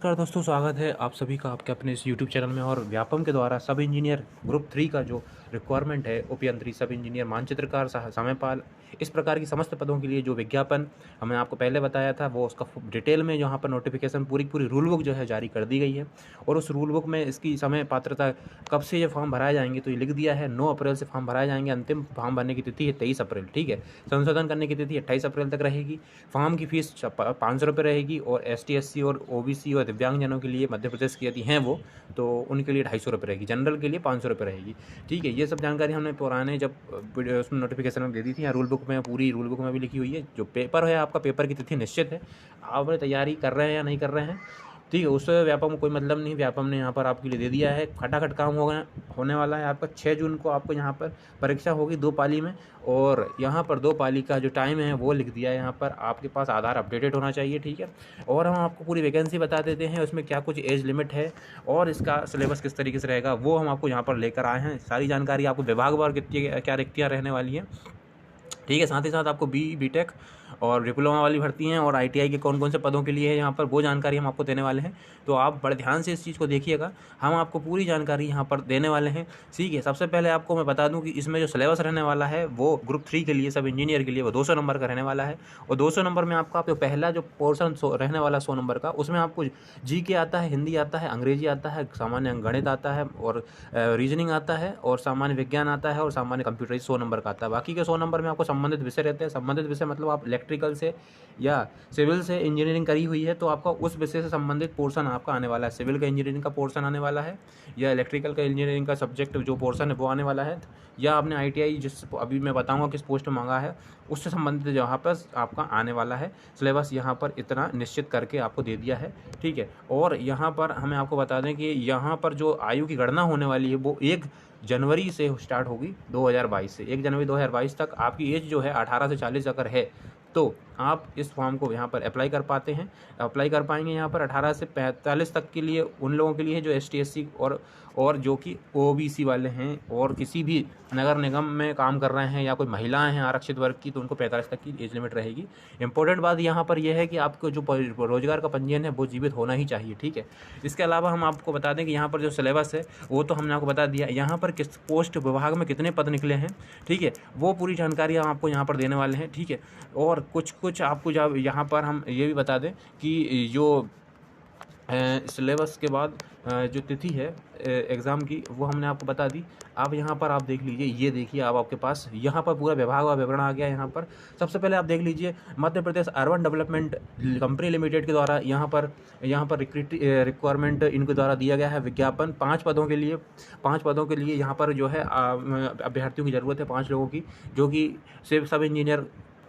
नमस्कार दोस्तों, स्वागत है आप सभी का आपके अपने इस यूट्यूब चैनल में। और व्यापम के द्वारा सब इंजीनियर ग्रुप 3 का जो रिक्वायरमेंट है, ओपीएन 3 सब इंजीनियर, मानचित्रकार, समयपाल, इस प्रकार की समस्त पदों के लिए जो विज्ञापन हमने आपको पहले बताया था, वो उसका डिटेल में यहाँ पर नोटिफिकेशन पूरी रूल बुक जो है जारी कर दी गई है। और उस रूल बुक में इसकी समय पात्रता कब से ये फॉर्म भराए जाएंगे तो ये लिख दिया है 9 अप्रैल से फॉर्म भराए जाएंगे। अंतिम फॉर्म भरने की तिथि है 23 अप्रैल। ठीक है, संशोधन करने की तिथि 28 अप्रैल तक रहेगी। फॉर्म की फीस 500 रुपये रहेगी। और ST SC और OBC और दिव्यांगजनों के लिए मध्य प्रदेश की यदि हैं वो, तो उनके लिए 250 रुपये रहेगी। जनरल के लिए 500 रुपये रहेगी। ठीक है, ये सब जानकारी हमने पुराने जब उसमें नोटिफिकेशन में दे दी थी। यहाँ रूल बुक में, पूरी रूल बुक में भी लिखी हुई है। जो पेपर है आपका, पेपर की तिथि निश्चित है। आप तैयारी कर रहे हैं या नहीं कर रहे हैं, ठीक है, उससे व्यापम को कोई मतलब नहीं। व्यापम ने यहाँ पर आपके लिए दे दिया है। खटाखट काम होने वाला है आपका। 6 जून को आपको यहाँ पर परीक्षा होगी 2 पाली में। और यहाँ पर 2 पाली का जो टाइम है वो लिख दिया है यहाँ पर। आपके पास आधार अपडेटेड होना चाहिए। ठीक है, और हम आपको पूरी वैकेंसी बता देते हैं, उसमें क्या कुछ एज लिमिट है और इसका सिलेबस किस तरीके से रहेगा, वो हम आपको यहाँ पर लेकर आए हैं। सारी जानकारी आपको विभागवार कितनी क्या रिक्तियाँ रहने वाली हैं। ठीक है, साथ ही साथ आपको BTech और डिप्लोमा वाली भर्ती हैं और ITI के कौन कौन से पदों के लिए है यहाँ पर, वो जानकारी हम आपको देने वाले हैं। तो आप बड़े ध्यान से इस चीज़ को देखिएगा, हम आपको पूरी जानकारी यहाँ पर देने वाले हैं। ठीक है, सबसे पहले आपको मैं बता दूं कि इसमें जो सिलेबस रहने वाला है वो ग्रुप 3 के लिए, सब इंजीनियर के लिए, वो 200 नंबर का रहने वाला है। और 200 नंबर में आपका जो पहला जो पोर्सन रहने वाला 100 नंबर का, उसमें आपको GK आता है, हिंदी आता है, अंग्रेजी आता है, सामान्य गणित आता है, और रीजनिंग आता है, और सामान्य विज्ञान आता है, और सामान्य कंप्यूटर 100 नंबर का आता है। बाकी के 100 नंबर में आपको संबंधित विषय रहते हैं। संबंधित विषय मतलब आप इलेक्ट्रिकल से या सिविल से इंजीनियरिंग करी हुई है तो आपका उस विषय से संबंधित पोर्शन आपका आने वाला है। सिविल का इंजीनियरिंग का पोर्शन आने वाला है, या इलेक्ट्रिकल का इंजीनियरिंग का सब्जेक्ट जो पोर्शन है वो आने वाला है, या आपने ITI, जिस अभी मैं बताऊंगा किस पोस्ट में मांगा है, उससे संबंधित जहाँ पर आपका आने वाला है। सिलेबस यहाँ पर इतना निश्चित करके आपको दे दिया है। ठीक है, और यहाँ पर हमें आपको बता दें कि यहाँ पर जो आयु की गणना होने वाली है वो 1 जनवरी से स्टार्ट होगी 2022 से। 1 जनवरी 2022 तक आपकी एज जो है 18 से 40 अगर है तो आप इस फॉर्म को यहाँ पर अप्लाई कर पाएंगे यहाँ पर। 18 से 45 तक के लिए उन लोगों के लिए जो ST SC और जो कि OBC वाले हैं, और किसी भी नगर निगम में काम कर रहे हैं, या कोई महिलाएं हैं आरक्षित वर्ग की, तो उनको 45 तक की एज लिमिट रहेगी। इंपॉर्टेंट बात यहाँ पर यह है कि आपको जो रोजगार का पंजीयन है वो जीवित होना ही चाहिए। ठीक है, इसके अलावा हम आपको बता दें कि यहाँ पर जो सिलेबस है वो तो हमने आपको बता दिया। यहाँ पर किस पोस्ट विभाग में कितने पद निकले हैं, ठीक है, वो पूरी जानकारी हम आपको यहाँ पर देने वाले हैं। ठीक है, और कुछ आपको जब यहाँ पर हम ये भी बता दें कि जो सिलेबस के बाद जो तिथि है एग्ज़ाम की, वो हमने आपको बता दी। आप यहाँ पर आप देख लीजिए, ये देखिए, आप आपके पास यहाँ पर पूरा विभाग और विवरण आ गया। यहाँ पर सबसे पहले आप देख लीजिए, Madhya Pradesh urban development company limited के द्वारा यहाँ पर रिक्वायरमेंट इनके द्वारा दिया गया है विज्ञापन। 5 पदों के लिए यहाँ पर जो है अभ्यर्थियों की ज़रूरत है, 5 लोगों की, जो कि सिर्फ सब इंजीनियर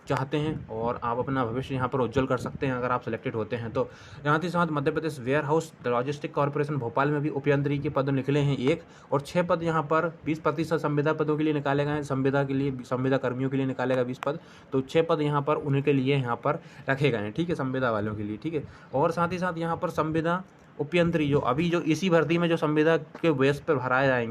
चाहते हैं। और आप अपना भविष्य यहाँ पर उज्जवल कर सकते हैं अगर आप सिलेक्टेड होते हैं तो। यहाँ के साथ Madhya Pradesh warehouse logistic corporation Bhopal में भी उपयंत्री के पद निकले हैं 1, और 6 पद यहाँ पर 20% संविदा पदों के लिए निकाले गए हैं। संविदा कर्मियों के लिए निकाले गए 20 पद, तो 6 पद यहाँ पर उनके लिए यहाँ पर रखे गए हैं। ठीक है, संविदा वालों के लिए। ठीक है, और साथ ही साथ यहाँ पर संविदा उपयंत्री जो अभी जो इसी भर्ती में जो संविदा के बेस पर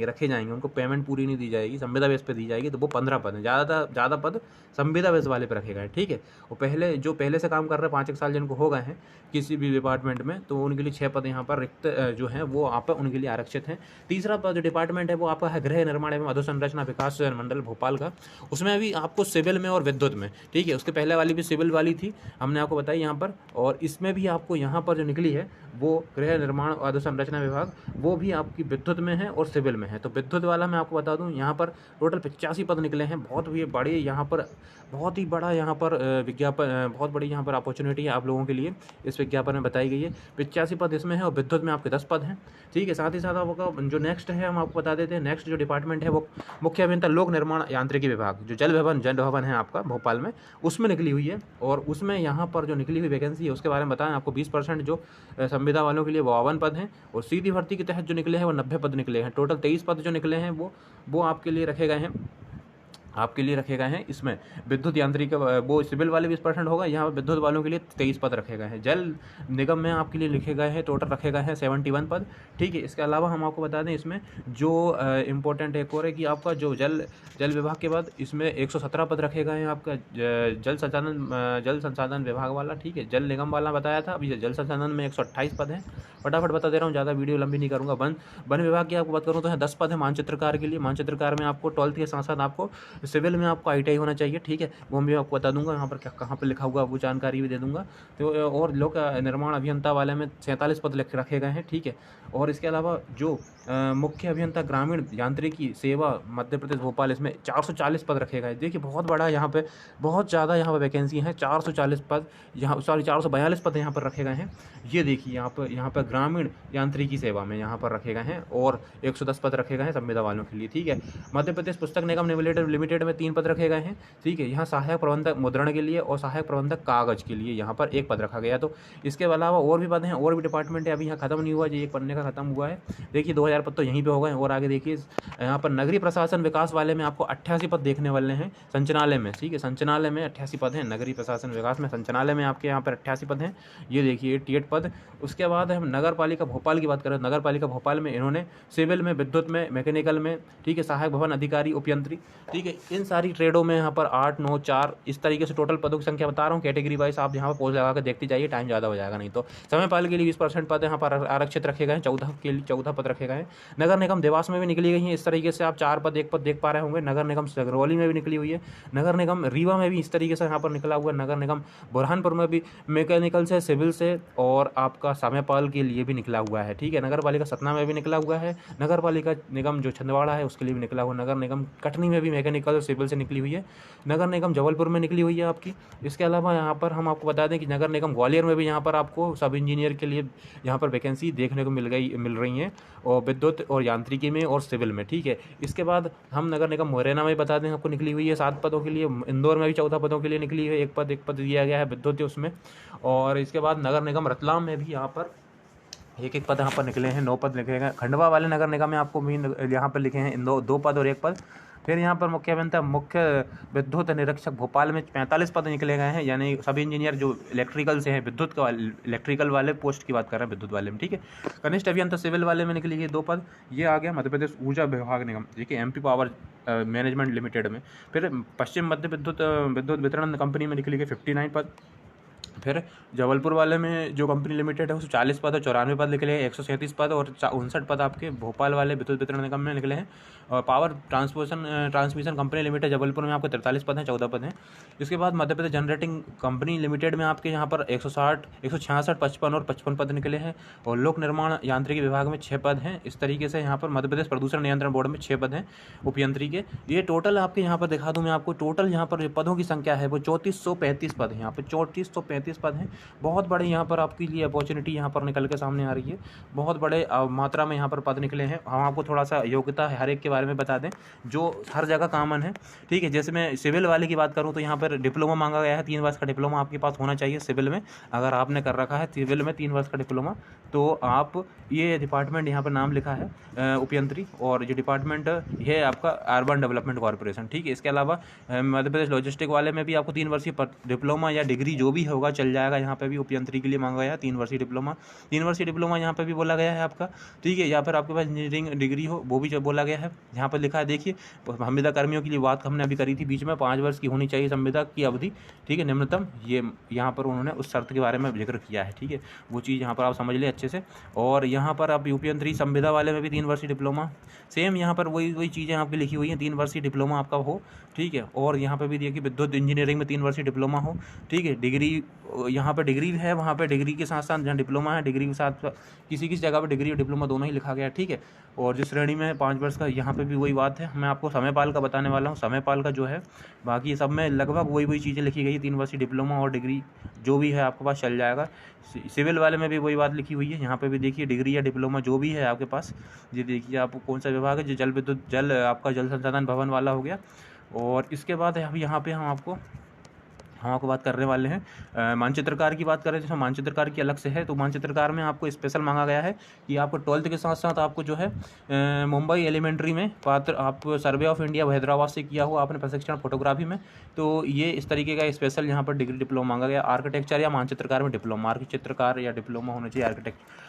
रखे जाएंगे, उनको पेमेंट पूरी नहीं दी जाएगी, संविदा बेस पे दी जाएगी, तो वो 15 पद हैं। ज़्यादा पद संविदा बेस वाले पे रखे गए। ठीक है, वो पहले से काम कर रहे हैं 5 साल जिनको हो गए हैं किसी भी डिपार्टमेंट में, तो उनके लिए 6 पद यहाँ पर रिक्त जो हैं वो आप उनके लिए आरक्षित हैं। तीसरा पद जो डिपार्टमेंट है वो आपका है गृह निर्माण एवं अधोसंरचना विकास मंडल भोपाल का। उसमें भी आपको सिविल में और विद्युत में, ठीक है, उसके पहले वाली भी सिविल वाली थी, हमने आपको बताई यहाँ पर। और इसमें भी आपको यहाँ पर जो निकली है वो गृह निर्माण और अधोसंरचना विभाग, वो भी आपकी विद्युत में है और सिविल में है। तो विद्युत वाला मैं आपको बता दूं, यहाँ पर टोटल 85 पद निकले हैं। बहुत ही बड़ी यहाँ पर विज्ञापन, बहुत बड़ी यहाँ पर अपॉर्चुनिटी है आप लोगों के लिए इस विज्ञापन में बताई गई है। 85 पद इसमें है, और विद्युत में आपके 10 पद हैं। ठीक है, साथ ही साथ आपका जो नेक्स्ट है हम आपको बता देते हैं। नेक्स्ट जो डिपार्टमेंट है वो मुख्य अभियंता लोक निर्माण यांत्रिकी विभाग, जो जल भवन है आपका भोपाल में, उसमें निकली हुई है। और उसमें यहाँ पर जो निकली हुई वैकेंसी है उसके बारे में बताएं आपको। 20% जो संविदा वालों के लिए 52 पद हैं, और सीधी भर्ती के तहत जो निकले हैं वो 90 पद निकले हैं। टोटल 23 पद जो निकले हैं वो आपके लिए रखे गए हैं। आपके लिए रखे गए हैं। इसमें विद्युत यांत्रिक वो सिविल वाले 20% होगा, यहाँ पर विद्युत वालों के लिए 23 पद रखे गए हैं। जल निगम में आपके लिए लिखे गए हैं, टोटल रखे गए हैं 71 पद, ठीक है। इसके अलावा हम आपको बता दें इसमें जो इम्पोर्टेंट एक और है कि आपका जो जल विभाग के बाद इसमें 117 पद रखे गए हैं आपका जल संसाधन विभाग वाला, ठीक है। जल निगम वाला बताया था, अभी जल संसाधन में 128 पद हैं। फटाफट बता दे रहा हूँ, ज़्यादा वीडियो लंबी नहीं करूँगा। वन विभाग की आपको बात करूँ तो है 10 पद है मानचित्रकार के लिए। मानचित्रकार में आपको 12th के साथ साथ आपको सिविल में आपको ITI होना चाहिए, ठीक है। वो मैं आपको बता दूंगा यहाँ पर कहाँ पर लिखा हुआ वो जानकारी भी दे दूंगा। तो और लोक निर्माण अभियंता वाले में 47 पद रखे गए हैं, ठीक है। और इसके अलावा जो मुख्य अभियंता ग्रामीण यांत्रिकी सेवा मध्य प्रदेश भोपाल, इसमें 440 पद रखे गए। देखिए बहुत बड़ा यहाँ पे, बहुत ज़्यादा यहाँ पर वैकेंसी है। 440 पद यहाँ, सॉरी 442 पद यहाँ पर रखे गए हैं। ये देखिए यहाँ पर ग्रामीण यांत्रिकी सेवा में यहाँ पर रखे गए हैं, और 110 पद रखे गए हैं संविदा वालों के लिए, ठीक है। मध्य प्रदेश पुस्तक निगम लिमिटेड में 3 पद रखे गए हैं, ठीक है। यहाँ सहायक प्रबंधक मुद्रण के लिए और सहायक प्रबंधक कागज के लिए यहाँ पर 1 पद रखा गया। तो इसके अलावा और भी पद हैं, और भी डिपार्टमेंट है, अभी यहाँ खत्म नहीं हुआ, ये एक पन्ने का खत्म हुआ है। देखिए 2000 पद तो यहीं पे हो गए। और आगे देखिए यहाँ पर नगरीय प्रशासन विकास वाले में आपको 88 पद देखने वाले हैं संचालय में, ठीक है। संचालय में 88 पद हैं, नगरीय प्रशासन विकास में संचालय में आपके यहाँ पर 88 पद हैं, ये देखिए 88 पद। उसके बाद हम नगर पालिका भोपाल की बात करें, नगर पालिका भोपाल में इन्होंने सिविल में, विद्युत में, मैकेनिकल में, ठीक है, सहायक भवन अधिकारी, उपयंत्री, ठीक है, इन सारी ट्रेडों में यहाँ पर 8, 9, 4 इस तरीके से टोटल पदों की संख्या बता रहा हूँ कैटेगरी वाइज। आप यहाँ पर पोस्ट लगा कर देखते जाइए, टाइम ज़्यादा हो जाएगा नहीं तो। समयपाल के लिए 20% पद यहाँ पर आरक्षित रखे गए हैं, 14 पद रखे गए हैं। नगर निगम देवास में भी निकली गई हैं इस तरीके से, आप 4 पद 1 पद देख पा रहे होंगे। नगर निगम सिगरौली में भी निकली हुई है, नगर निगम रीवा में भी इस तरीके से यहाँ पर निकला हुआ है, नगर निगम बुरहानपुर में भी मैकेनिकल से, सिविल से, और आपका समयपाल के लिए भी निकला हुआ है, ठीक है। नगर पालिका सतना में भी निकला हुआ है, नगर पालिका निगम जो छिंदवाड़ा है उसके लिए भी निकला हुआ। नगर निगम कटनी में भी मैकेनिकल और सिविल से निकली हुई है। नगर निगम जबलपुर में निकली हुई है आपकी। इसके अलावा यहाँ पर हम आपको बता दें कि नगर निगम ग्वालियर में भी यहाँ पर आपको सब इंजीनियर के लिए यहाँ पर वैकेंसी देखने को मिल रही हैं, और विद्युत और यांत्रिकी में और सिविल में, ठीक है। इसके बाद हम नगर निगम मुरैना में बता दें आपको निकली हुई है 7 पदों के लिए। इंदौर में भी 14 पदों के लिए निकली है, एक पद दिया गया है विद्युत उसमें। और इसके बाद नगर निगम रतलाम में भी यहाँ पर एक पद यहाँ पर निकले हैं, 9 पद लिखे गए। खंडवा वाले नगर निगम में आपको भी यहाँ पर लिखे हैं 2 पद और 1 पद। फिर यहाँ पर मुख्य विद्युत निरीक्षक भोपाल में 45 पद निकले गए हैं, यानी सभी इंजीनियर जो इलेक्ट्रिकल से हैं, इलेक्ट्रिकल वाले पोस्ट की बात कर रहे हैं विद्युत वाले में, ठीक है। कनिष्ठ अभियंता सिविल वाले में निकली गई 2 पद। ये आ गया मध्य प्रदेश ऊर्जा विभाग निगम, देखिए MP पावर मैनेजमेंट लिमिटेड में। फिर पश्चिम मध्य विद्युत वितरण कंपनी में निकली गई 59 पद। फिर जबलपुर वाले में जो कंपनी लिमिटेड है उसमें 40 पद और 94 पद निकले हैं, 137 पद और 59 पद आपके भोपाल वाले विद्युत वितरण निगम में निकले हैं। और power transmission company limited Jabalpur में आपको 43 पद हैं, 14 पद हैं। इसके बाद Madhya Pradesh generating company limited में आपके यहाँ पर 160, 166, 55 और 55 पद निकले हैं। और लोक निर्माण यांत्रिकी विभाग में 6 पद हैं। इस तरीके से यहाँ पर मध्य प्रदेश प्रदूषण नियंत्रण बोर्ड में 6 पद हैं उपयंत्री के। ये टोटल आपके यहाँ पर दिखा दूँ मैं आपको, टोटल यहाँ पर पदों की संख्या है वो 3435 पद है। यहाँ पर 3435 पद हैं। बहुत बड़े यहाँ पर आपके लिए अपॉर्चुनिटी यहाँ पर निकल के सामने आ रही है, बहुत बड़े मात्रा में यहाँ पर पद निकले हैं। हम आपको थोड़ा सा योग्यता हर एक के बारे में बता दें जो हर जगह कॉमन है, ठीक है। जैसे मैं सिविल वाले की बात करूँ तो यहाँ पर डिप्लोमा मांगा गया है, 3 वर्ष का डिप्लोमा आपके पास होना चाहिए सिविल में। अगर आपने कर रखा है सिविल में 3 वर्ष का डिप्लोमा तो आप, ये डिपार्टमेंट यहाँ पर नाम लिखा है उपयंत्री, और ये डिपार्टमेंट है आपका अर्बन डेवलपमेंट कॉर्पोरेशन, ठीक है। इसके अलावा मध्य प्रदेश लॉजिस्टिक वाले में भी आपको 3 वर्षीय डिप्लोमा या डिग्री जो भी होगा चल जाएगा। यहाँ पे भी उपयंत्री के लिए मांगा गया है 3 वर्षीय डिप्लोमा। 3 वर्षीय डिप्लोमा यहाँ पे भी बोला गया है आपका, ठीक है। या फिर आपके पास इंजीनियरिंग डिग्री हो वो भी जो बोला गया है यहाँ पर लिखा है। देखिए संविदा कर्मियों के लिए बात हमने अभी करी थी बीच में, 5 वर्ष की होनी चाहिए संविदा की अवधि, ठीक है, निम्नतम। ये यहाँ पर उन्होंने उस शर्त के बारे में जिक्र किया है, ठीक है। वो चीज़ यहाँ पर आप समझ ले अच्छे से। और यहाँ पर आप उपयंत्री संविदा वाले में भी 3 वर्षीय डिप्लोमा, सेम यहाँ पर वही चीज़ें आपकी लिखी हुई हैं, 3 वर्षीय डिप्लोमा आपका हो, ठीक है। और यहाँ पे भी देखिए विद्युत इंजीनियरिंग में 3 वर्षीय डिप्लोमा हो, ठीक है। डिग्री यहाँ पे डिग्री है, वहाँ पे डिग्री के साथ साथ जहाँ डिप्लोमा है डिग्री के साथ किसी जगह पे डिग्री और डिप्लोमा दोनों ही लिखा गया है, ठीक है। और जिस श्रेणी में 5 वर्ष का, यहाँ पे भी वही बात है। मैं आपको समयपाल का बताने वाला हूँ, समयपाल का जो है बाकी सब में लगभग वही चीज़ें लिखी गई है। 3 वर्षीय डिप्लोमा और डिग्री जो भी है आपके पास चल जाएगा। सिविल वाले में भी वही बात लिखी हुई है। यहाँ पे भी देखिए डिग्री या डिप्लोमा जो भी है आपके पास, ये देखिए आपको कौन सा विभाग है, जो जल आपका जल संसाधन भवन वाला हो गया। और इसके बाद अभी यहाँ पे हम आपको हम आपको बात करने वाले हैं मानचित्रकार की बात करें तो मानचित्रकार की अलग से है। तो मानचित्रकार में आपको स्पेशल मांगा गया है कि आपको 12th के साथ साथ आपको जो है मुंबई एलिमेंट्री में पात्र आप सर्वे ऑफ इंडिया हैदराबाद से किया हुआ आपने प्रशिक्षण फोटोग्राफी में, तो ये इस तरीके का स्पेशल यहाँ पर डिग्री डिप्लोमा मांगा गया। आर्किटेक्चर या मानचित्रकार में डिप्लोमा, आर्किचित्रकार या डिप्लोमा होना चाहिए।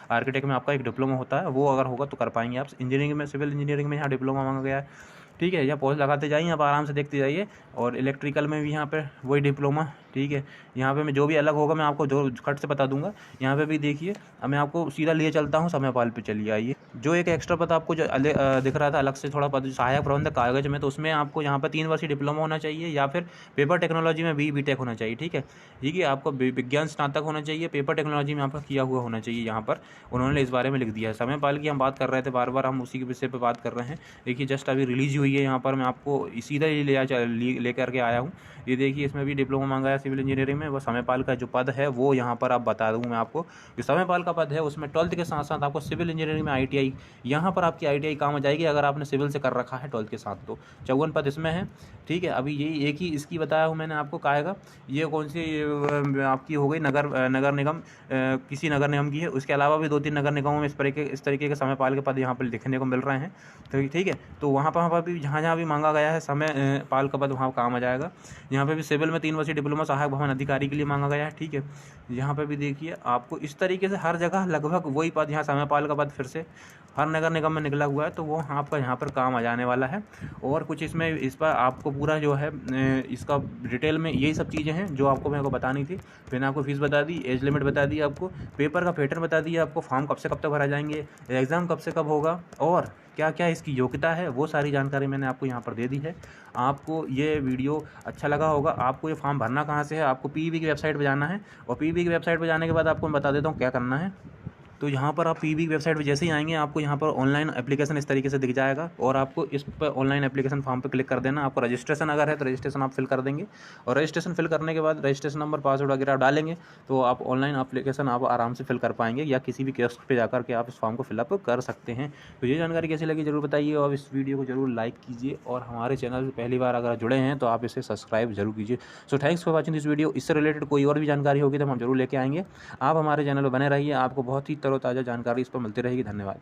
आर्किटेक्ट में आपका एक डिप्लोमा होता है, वो अगर होगा तो कर पाएंगे आप। इंजीनियरिंग में, सिविल इंजीनियरिंग में यहाँ डिप्लोमा मांगा गया है, ठीक है। या पॉज लगाते जाइए, आप आराम से देखते जाइए। और इलेक्ट्रिकल में भी यहाँ पे वही डिप्लोमा, ठीक है। यहाँ पे मैं जो भी अलग होगा मैं आपको जो खट से बता दूंगा। यहाँ पे भी देखिए, अब मैं आपको सीधा लिए चलता हूँ समयपाल पे, चलिए आइए। जो एक एक्स्ट्रा पद आपको जो दिख रहा था अलग से थोड़ा पद, सहायक प्रबंधक कागज में, तो उसमें आपको यहाँ पर 3 वर्षीय डिप्लोमा होना चाहिए या फिर पेपर टेक्नोलॉजी में बीटेक होना चाहिए, ठीक है। ठीक है, आपको विज्ञान स्नातक होना चाहिए, पेपर टेक्नोलॉजी में आपका किया हुआ होना चाहिए। यहाँ पर उन्होंने इस बारे में लिख दिया है। समयपाल की हम बात कर रहे थे, बार बार हम उसी के विषय पर बात कर रहे हैं। देखिए जस्ट अभी रिलीज हुई है, यहाँ पर मैं आपको सीधा ही ले करके आया हूँ। ये देखिए, इसमें भी डिप्लोमा मांगा है सिविल इंजीनियरिंग में। वो समयपाल का जो पद है वो यहाँ पर आप बता दूँ मैं आपको, जो समयपाल का पद है उसमें 12th के साथ साथ आपको सिविल इंजीनियरिंग में ITI, यहाँ पर आपकी ITI काम आ जाएगी अगर आपने सिविल से कर रखा है 12th के साथ। तो 54 पद इसमें है, ठीक है। अभी यही एक ही इसकी बताया हूँ मैंने आपको, काएगा ये कौन सी आपकी हो गई, नगर निगम, किसी नगर निगम की है। उसके अलावा भी 2-3 नगर निगमों में इस तरीके के समयपाल के पद यहाँ पर दिखने को मिल रहे हैं, तो ठीक है। तो वहाँ पर भी जहाँ भी मांगा गया है समय पाल का पद, वहाँ काम आ जाएगा। यहाँ पे भी सिविल में 3 वर्षीय डिप्लोमा सहायक भवन अधिकारी के लिए मांगा गया है, ठीक है। यहाँ पे भी देखिए आपको इस तरीके से हर जगह लगभग वही पद, यहाँ समयपाल का पद फिर से हर नगर निगम में निकला हुआ है, तो वो आपका यहाँ पर काम आ जाने वाला है। और कुछ इसमें इस पर आपको पूरा जो है इसका डिटेल में यही सब चीज़ें हैं जो आपको मेरे को बतानी थी। मैंने आपको फीस बता दी, एज लिमिट बता दी, आपको पेपर का पैटर्न बता दिया, आपको फॉर्म कब से कब तक भरा जाएंगे, एग्ज़ाम कब से कब होगा और क्या क्या इसकी योग्यता है, वो सारी जानकारी मैंने आपको यहाँ पर दे दी है। आपको ये वीडियो अच्छा लगा होगा। आपको ये फॉर्म भरना कहाँ से है, आपको PEB की वेबसाइट पर जाना है, और PEB की वेबसाइट पर जाने के बाद आपको मैं बता देता हूँ क्या करना है। तो यहाँ पर आप PEB की वेबसाइट पे जैसे ही आएंगे, आपको यहाँ पर ऑनलाइन एप्लीकेशन इस तरीके से दिख जाएगा, और आपको इस पर ऑनलाइन एप्लीकेशन फॉर्म पे क्लिक कर देना। आपको रजिस्ट्रेशन अगर है तो रजिस्ट्रेशन आप फिल कर देंगे, और रजिस्ट्रेशन फिल करने के बाद रजिस्ट्रेशन नंबर, पासवर्ड वगैरह आप डालेंगे, तो आप ऑनलाइन एप्लीकेशन आप आराम से फिल कर पाएंगे, या किसी भी कियोस्क पे जाकर के आप इस फॉर्म को फिलअप कर सकते हैं। तो ये जानकारी कैसी लगी जरूर बताइए, और इस वीडियो को जरूर लाइक कीजिए, और हमारे चैनल पर पहली बार अगर जुड़े हैं तो आप इसे सब्सक्राइब जरूर कीजिए। So thanks for watching this video. इससे रिलेटेड कोई और भी जानकारी होगी तो हम जरूर लेके आएंगे। आप हमारे चैनल पर बने रहिए, आपको बहुत ही तरोताज़ा जानकारी इस पर मिलती रहेगी। धन्यवाद।